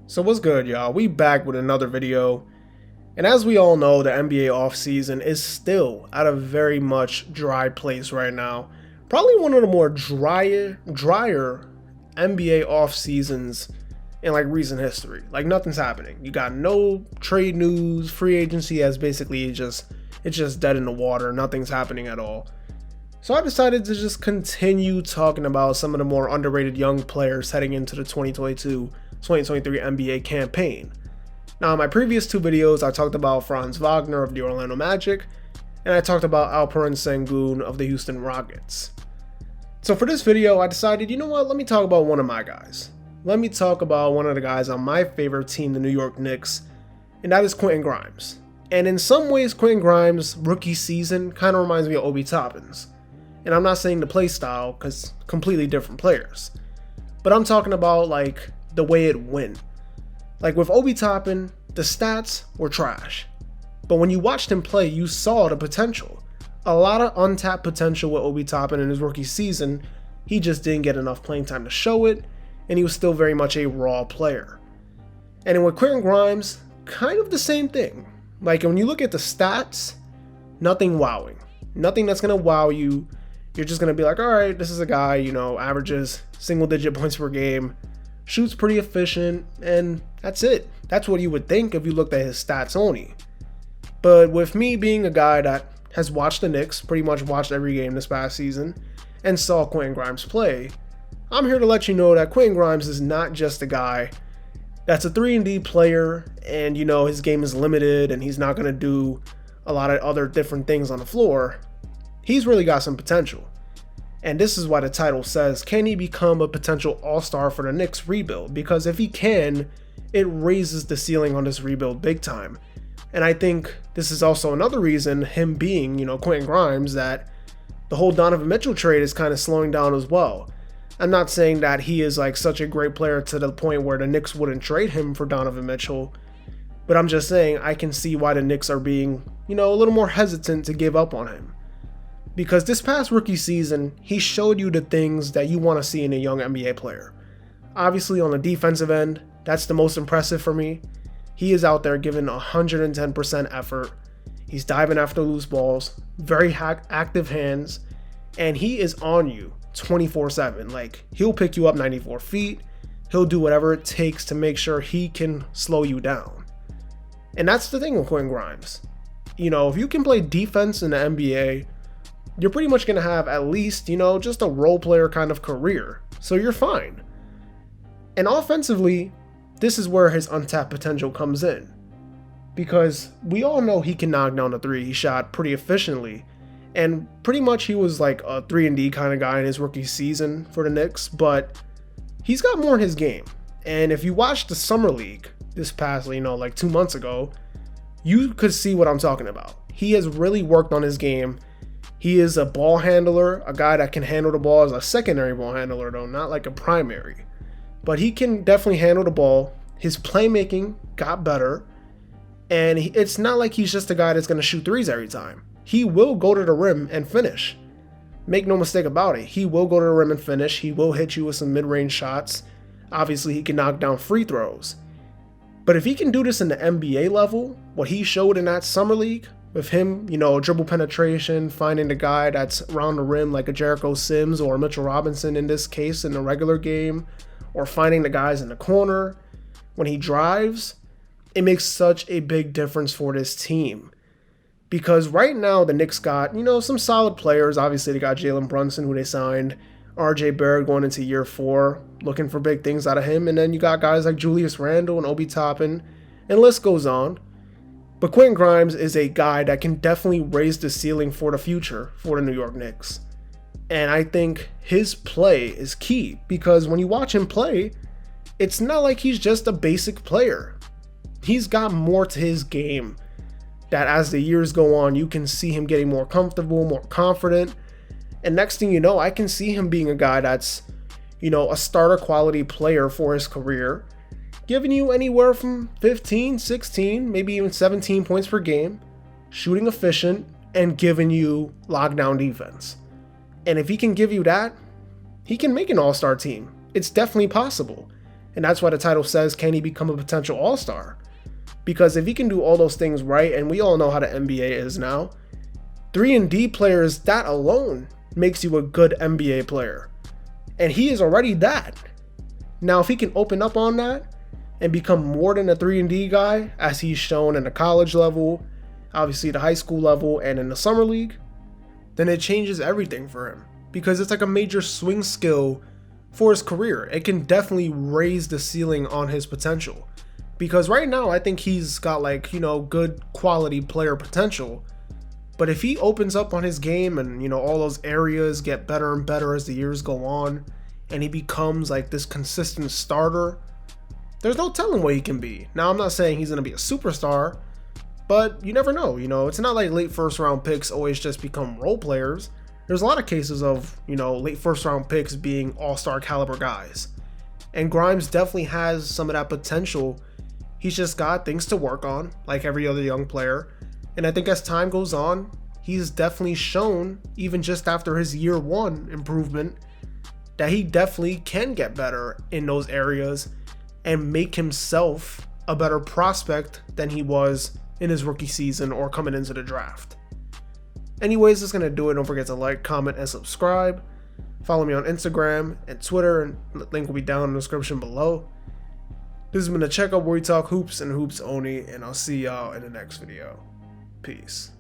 So what's good, y'all? We back with another video. And as we all know, the NBA offseason is still at a very much dry place right now. Probably one of the more drier NBA off seasons in like recent history. Like nothing's happening. You got no trade news, free agency has basically it's just dead in the water. Nothing's happening at all. So I decided to just continue talking about some of the more underrated young players heading into the 2022-2023 NBA campaign. Now, in my previous two videos, I talked about Franz Wagner of the Orlando Magic, and I talked about Alperen Sengun of the Houston Rockets. So for this video, I decided, you know what, let me talk about one of my guys. Let me talk about one of the guys on my favorite team, the New York Knicks, and that is Quentin Grimes. And in some ways, Quentin Grimes' rookie season kind of reminds me of Obi Toppin's. And I'm not saying the play style, because completely different players. But I'm talking about like the way it went. Like with Obi Toppin, the stats were trash. But when you watched him play, you saw the potential. A lot of untapped potential with Obi Toppin in his rookie season. He just didn't get enough playing time to show it, and he was still very much a raw player. And with Quentin Grimes, kind of the same thing. Like when you look at the stats, nothing wowing. Nothing that's going to wow you. You're just going to be like, all right, this is a guy, averages single-digit points per game, shoots pretty efficient, and that's it. That's what you would think if you looked at his stats only. But with me being a guy that has watched the Knicks, pretty much watched every game this past season, and saw Quentin Grimes play, I'm here to let you know that Quentin Grimes is not just a guy that's a 3-and-D player, and his game is limited, and he's not going to do a lot of other different things on the floor. He's really got some potential. And this is why the title says, can he become a potential all-star for the Knicks rebuild? Because if he can, it raises the ceiling on this rebuild big time. And I think this is also another reason, him being, Quentin Grimes, that the whole Donovan Mitchell trade is kind of slowing down as well. I'm not saying that he is like such a great player to the point where the Knicks wouldn't trade him for Donovan Mitchell. But I'm just saying I can see why the Knicks are being, a little more hesitant to give up on him. Because this past rookie season, he showed you the things that you want to see in a young NBA player. Obviously on the defensive end, that's the most impressive for me. He is out there giving 110% effort. He's diving after loose balls, very active hands, and he is on you 24/7. Like, he'll pick you up 94 feet. He'll do whatever it takes to make sure he can slow you down. And that's the thing with Quentin Grimes. If you can play defense in the NBA, you're pretty much going to have at least, just a role player kind of career. So you're fine. And offensively, this is where his untapped potential comes in. Because we all know he can knock down a three. He shot pretty efficiently. And pretty much he was like a 3-and-D kind of guy in his rookie season for the Knicks. But he's got more in his game. And if you watched the Summer League this past, like 2 months ago, you could see what I'm talking about. He has really worked on his game. He is a ball handler, a guy that can handle the ball as a secondary ball handler though, not like a primary. But he can definitely handle the ball. His playmaking got better. And it's not like he's just a guy that's going to shoot threes every time. He will go to the rim and finish. Make no mistake about it. He will go to the rim and finish. He will hit you with some mid-range shots. Obviously, he can knock down free throws. But if he can do this in the NBA level, what he showed in that Summer League, with him, dribble penetration, finding the guy that's around the rim like a Jericho Sims or Mitchell Robinson in this case in the regular game, or finding the guys in the corner, when he drives, it makes such a big difference for this team. Because right now the Knicks got, some solid players. Obviously they got Jalen Brunson, who they signed, RJ Barrett going into year 4, looking for big things out of him. And then you got guys like Julius Randle and Obi Toppin, and the list goes on. But Quentin Grimes is a guy that can definitely raise the ceiling for the future for the New York Knicks. And I think his play is key, because when you watch him play, it's not like he's just a basic player. He's got more to his game that as the years go on, you can see him getting more comfortable, more confident. And next thing you know, I can see him being a guy that's, a starter quality player for his career, giving you anywhere from 15, 16, maybe even 17 points per game, shooting efficient, and giving you lockdown defense. And if he can give you that, he can make an all-star team. It's definitely possible. And that's why the title says, can he become a potential all-star? Because if he can do all those things right, and we all know how the NBA is now, 3-and-D players, that alone makes you a good NBA player. And he is already that. Now, if he can open up on that and become more than a 3-and-D guy, as he's shown in the college level, obviously the high school level, and in the summer league, then it changes everything for him. Because it's like a major swing skill for his career. It can definitely raise the ceiling on his potential. Because right now, I think he's got like, good quality player potential. But if he opens up on his game and, all those areas get better and better as the years go on, and he becomes like this consistent starter, there's no telling what he can be. Now, I'm not saying he's going to be a superstar, but you never know. It's not like late first round picks always just become role players. There's a lot of cases of, late first round picks being all-star caliber guys. And Grimes definitely has some of that potential. He's just got things to work on, like every other young player. And I think as time goes on, he's definitely shown, even just after his year one improvement, that he definitely can get better in those areas and make himself a better prospect than he was in his rookie season or coming into the draft. Anyways, that's going to do it. Don't forget to like, comment, and subscribe. Follow me on Instagram and Twitter, and the link will be down in the description below. This has been a checkup where we talk hoops and hoops only, and I'll see y'all in the next video. Peace.